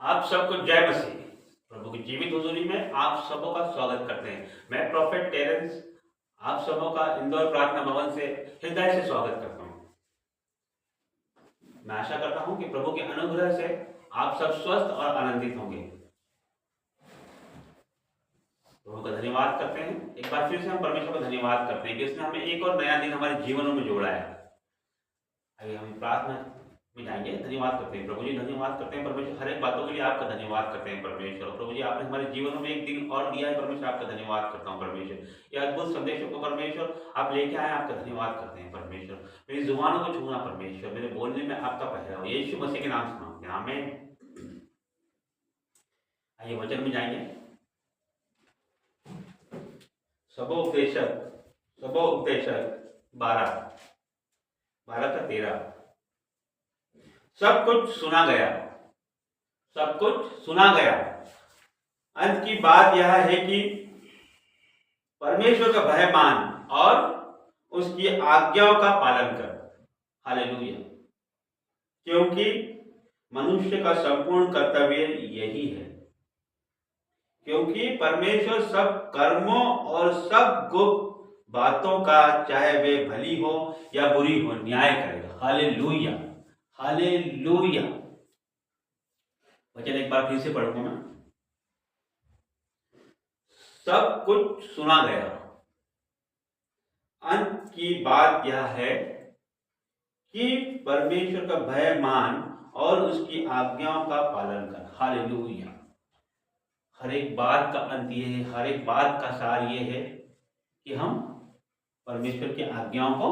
आप सबको जय मसीह। प्रभु की जीवित हुजूरी में आप सबों का स्वागत करते हैं। मैं प्रोफेट टेरेंस आप सबों का इंदौर प्रार्थना भवन से हृदय से स्वागत करता हूं। मैं आशा करता हूं कि प्रभु के अनुग्रह से आप सब स्वस्थ और आनंदित होंगे। प्रभु का धन्यवाद करते हैं। एक बार फिर से हम परमेश्वर का धन्यवाद करते हैं कि उसने हमें एक और नया दिन हमारे जीवनों में जोड़ा है। आइए हम प्रार्थना में जाएंगे। धन्यवाद करते हैं प्रभु जी, धन्यवाद करते हैं परमेश्वर, हर एक बातों के लिए आपका धन्यवाद करते हैं परमेश्वर। प्रभु जी, आपने हमारे जीवनों में एक दिन और दिया है परमेश्वर, आपका धन्यवाद करता हूँ परमेश्वर। ये अद्भुत संदेशों को परमेश्वर आप लेके आए, आपका धन्यवाद करते हैं परमेश्वर। मेरी जुबानों को छूना परमेश्वर, मेरे बोलने में आपका पहराव यीशु मसीह के नाम से मांगते हैं, आमीन। आइए वचन में जाएंगे। सबोपदेशक 12 का 13। सब कुछ सुना गया, सब कुछ सुना गया। अंत की बात यह है कि परमेश्वर का भय मान और उसकी आज्ञाओं का पालन कर। हालेलुया। क्योंकि मनुष्य का संपूर्ण कर्तव्य यही है। क्योंकि परमेश्वर सब कर्मों और सब गुप्त बातों का, चाहे वे भली हो या बुरी हो, न्याय करेगा। Hallelujah, hallelujah. वचन एक बार फिर से पढ़ूंगा मैं। सब कुछ सुना गया। अंत की बात यह है कि परमेश्वर का भय मान और उसकी आज्ञाओं का पालन कर। हालेलुया। हर एक बात का अंत ये है, हर एक बात का सार ये है कि हम परमेश्वर की आज्ञाओं को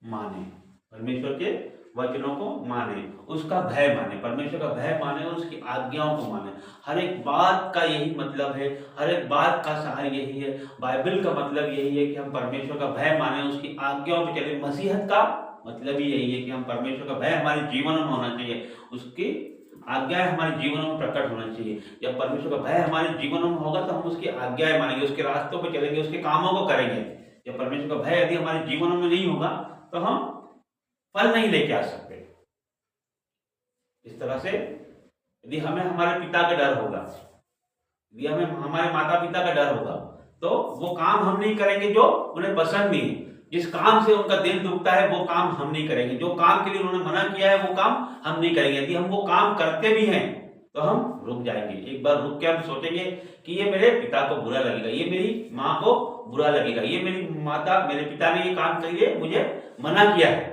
माने, परमेश्वर के वचनों को माने, उसका भय माने, परमेश्वर का भय माने और उसकी आज्ञाओं को माने। हर एक बात का यही मतलब है, हर एक बात का सार यही है। बाइबल का मतलब यही है कि हम परमेश्वर का भय माने, उसकी आज्ञाओं पे चले। मसीहत का मतलब ही यही है कि हम परमेश्वर का भय हमारे जीवनों में होना चाहिए, उसकी आज्ञाएं हमारे जीवनों में प्रकट होना चाहिए। जब परमेश्वर का भय हमारे जीवनों में होगा तो हम उसकी आज्ञाएं मानेंगे, उसके रास्तों पर चलेंगे, उसके कामों को करेंगे। जब परमेश्वर का भय यदि हमारे जीवनों में नहीं होगा तो हम फल नहीं लेके आ सकते। इस तरह से यदि हमें हमारे पिता का डर होगा, यदि हमें हमारे माता पिता का डर होगा, तो वो काम हम नहीं करेंगे जो उन्हें पसंद नहीं है। जिस काम से उनका दिल दुखता है वो काम हम नहीं करेंगे, जो काम के लिए उन्होंने मना किया है वो काम हम नहीं करेंगे। यदि हम वो काम करते भी हैं तो हम रुक जाएंगे। एक बार रुक के हम सोचेंगे कि ये मेरे पिता को बुरा लगेगा, ये मेरी माँ को बुरा लगेगा, ये मेरी माता, मेरे पिता ने ये काम के लिए मुझे मना किया है।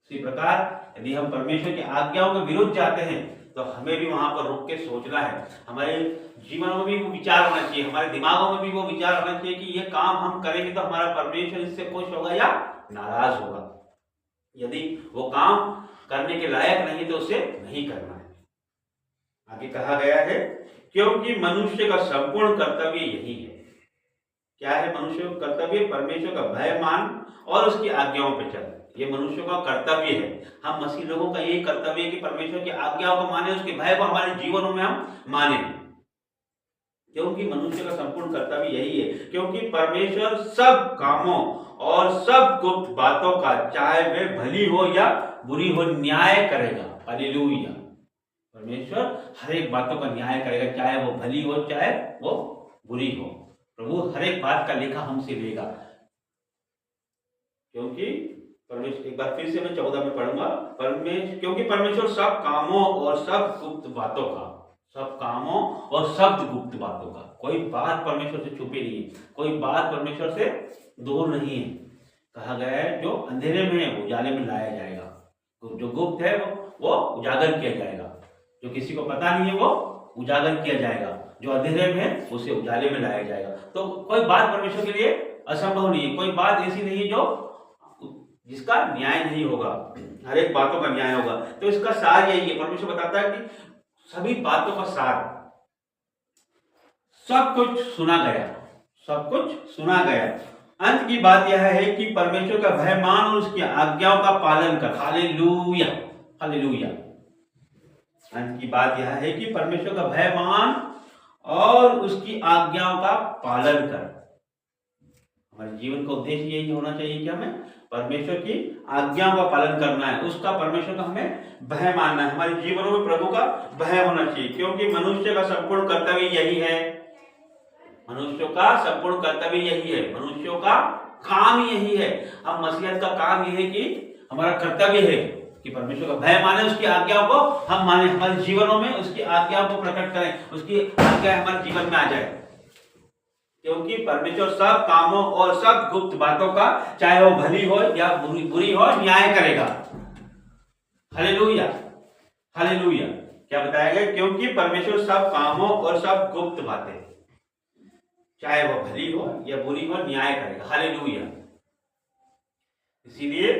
इसी प्रकार यदि हम परमेश्वर की आज्ञाओं के विरुद्ध जाते हैं तो हमें भी वहां पर रुक के सोचना है। हमारे जीवनों में भी वो विचार होना चाहिए, हमारे दिमागों में भी वो विचार होना चाहिए कि ये काम हम करेंगे तो हमारा परमेश्वर इससे खुश होगा या नाराज होगा। यदि वो काम करने के लायक नहीं तो उसे नहीं करना है। आगे कहा गया है क्योंकि मनुष्य का संपूर्ण कर्तव्य यही है। क्या है मनुष्य का कर्तव्य? परमेश्वर का भय मान और उसकी आज्ञाओं पर चल। ये मनुष्य का कर्तव्य है। हम मसीह लोगों का यही कर्तव्य है कि परमेश्वर की आज्ञाओं को माने, उसके भय को हमारे जीवनों में हम माने। क्योंकि मनुष्य का संपूर्ण कर्तव्य यही है। क्योंकि परमेश्वर सब कामों और सब गुप्त बातों का, चाहे वे भली हो या बुरी हो, न्याय करेगा। हालेलुया। परमेश्वर हर एक बातों का न्याय करेगा, चाहे वो भली हो चाहे वो बुरी हो। प्रभु हर एक बात का लेखा हमसे लेगा। क्योंकि परमेश्वर, एक बार फिर से मैं 14 में पढ़ूंगा। क्योंकि परमेश्वर सब कामों और सब गुप्त बातों का, सब कामों और सब गुप्त बातों का, कोई बात परमेश्वर से छुपी नहीं है, कोई बात परमेश्वर से दूर नहीं है। कहा गया है जो अंधेरे में है वो उजाले में लाया जाएगा, जो गुप्त है वो उजागर किया जाएगा, जो किसी को पता नहीं है वो उजागर किया जाएगा, जो अंधेरे में है उसे उजाले में लाया जाएगा। तो कोई बात परमेश्वर के लिए असंभव नहीं है, कोई बात ऐसी नहीं है जो जिसका न्याय नहीं होगा। हर एक बातों का न्याय होगा। तो इसका सार यही है। परमेश्वर बताता है कि सभी बातों का सार, सब कुछ सुना गया, सब कुछ सुना गया। अंत की बात यह है कि परमेश्वर का भय मान और उसकी आज्ञाओं का पालन कर। Hallelujah, hallelujah. अंत की बात यह है कि परमेश्वर का भय मान और उसकी आज्ञाओं का पालन कर। हमारे जीवन का उद्देश्य यही होना चाहिए कि हमें परमेश्वर की आज्ञाओं का पालन करना है, उसका परमेश्वर का हमें भय मानना है, हमारे जीवनों में प्रभु का भय होना चाहिए, क्योंकि मनुष्य का संपूर्ण कर्तव्य यही है। मनुष्यों का संपूर्ण कर्तव्य यही है, मनुष्यों का काम यही है। अब मसीहत का काम यह है कि हमारा कर्तव्य है कि परमेश्वर का भय माने, उसकी आज्ञाओं को हम माने, हमारे जीवनों में उसकी आज्ञाओं को प्रकट करें, उसकी आज्ञा हमारे जीवन में आ जाए, क्योंकि परमेश्वर सब कामों और सब गुप्त बातों का, चाहे वो भली हो या बुरी हो, न्याय करेगा। Hallelujah, hallelujah. क्या बताया गया? क्योंकि परमेश्वर सब कामों और सब गुप्त बातें, चाहे वो भली हो या बुरी हो, न्याय करेगा। हालेलुया। इसीलिए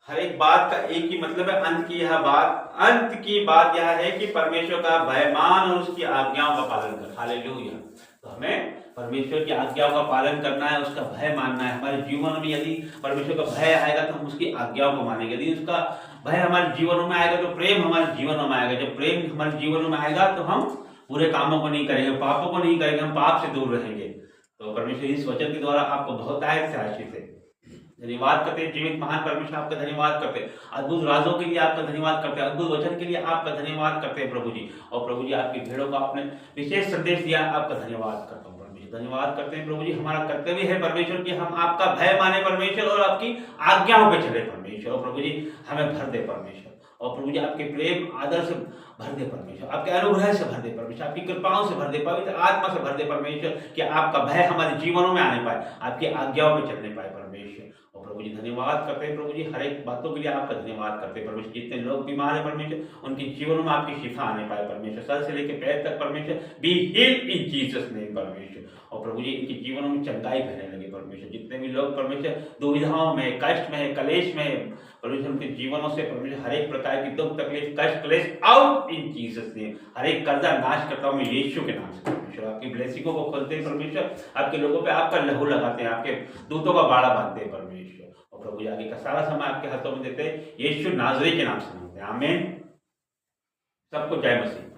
हर एक बात का एक ही मतलब है, अंत की बात यह है कि परमेश्वर का भय मान और उसकी आज्ञाओं का पालन कर। हालेलुया। तो हमें परमेश्वर की आज्ञाओं का पालन करना है, उसका भय मानना है। हमारे जीवन में यदि परमेश्वर का भय आएगा तो हम उसकी आज्ञाओं को मानेंगे। यदि उसका भय हमारे जीवनों में आएगा तो प्रेम हमारे जीवनों में आएगा। जब प्रेम हमारे जीवनों में आएगा तो हम बुरे कामों को नहीं करेंगे, पापों को नहीं करेंगे, हम पाप से दूर रहेंगे। तो परमेश्वर इस वचन के द्वारा आपको बहुत आशीष है। धन्यवाद करते हैं जीवित महान परमेश्वर, आपका धन्यवाद करते हैं। अद्भुत राजों के लिए आपका धन्यवाद करते हैं, अद्भुत वचन के लिए आपका धन्यवाद करते हैं प्रभु जी। और प्रभु जी आपकी भेड़ों का आपने विशेष संदेश दिया, आपका धन्यवाद करता हूँ परमेश्वर। धन्यवाद करते हैं प्रभु जी। हमारा कर्तव्य है परमेश्वर की हम आपका भय माने परमेश्वर, और आपकी आज्ञाओं पे चले परमेश्वर। और प्रभु जी हमें भर दे परमेश्वर, और प्रभु जी आपके प्रेम आदर से भर दे परमेश्वर, आपके अनुग्रह से भर दे परमेश्वर, आपकी कृपाओं से भर दे, पवित्र आत्मा से भर दे परमेश्वर, कि आपका भय हमारे जीवनों में आने पाए, आपकी आज्ञाओं में चलने पाए परमेश्वर। और प्रभु जी धन्यवाद करते हैं प्रभु जी, हर एक बातों के लिए आपका धन्यवाद करते हैं परमेश्वर। जितने लोग बीमार हैं परमेश्वर, उनके जीवनों में आपकी शिफा आने पाए परमेश्वर, सर से लेकर पैर तक परमेश्वर, be healed in Jesus name परमेश्वर। और प्रभु जी इनके जीवनों में चंगाई बहने लगे परमेश्वर। जितने भी लोग परमेश्वर दुविधाओं में, कष्ट में, कलेश में परमेश्वर, उनके जीवनों से परमेश्वर हर एक प्रकार की दुख, तकलीफ, कष्ट, क्लेश आउट इन जीसस नेम। हर एक कर्जा नाश करता हूं मैं यीशु के नाम से परमेश्वर। आपकी ब्लेसिंगों को खोलते हैं परमेश्वर, आपके लोगों पे आपका लहू लगाते हैं, आपके दूतों का बाड़ा बांधते हैं परमेश्वर। और प्रभु जी आगे का सारा समय आपके हाथों में देते हैं, यीशु नाजरी के नाम से मांगते हैं, आमीन। सबको जय मसीह।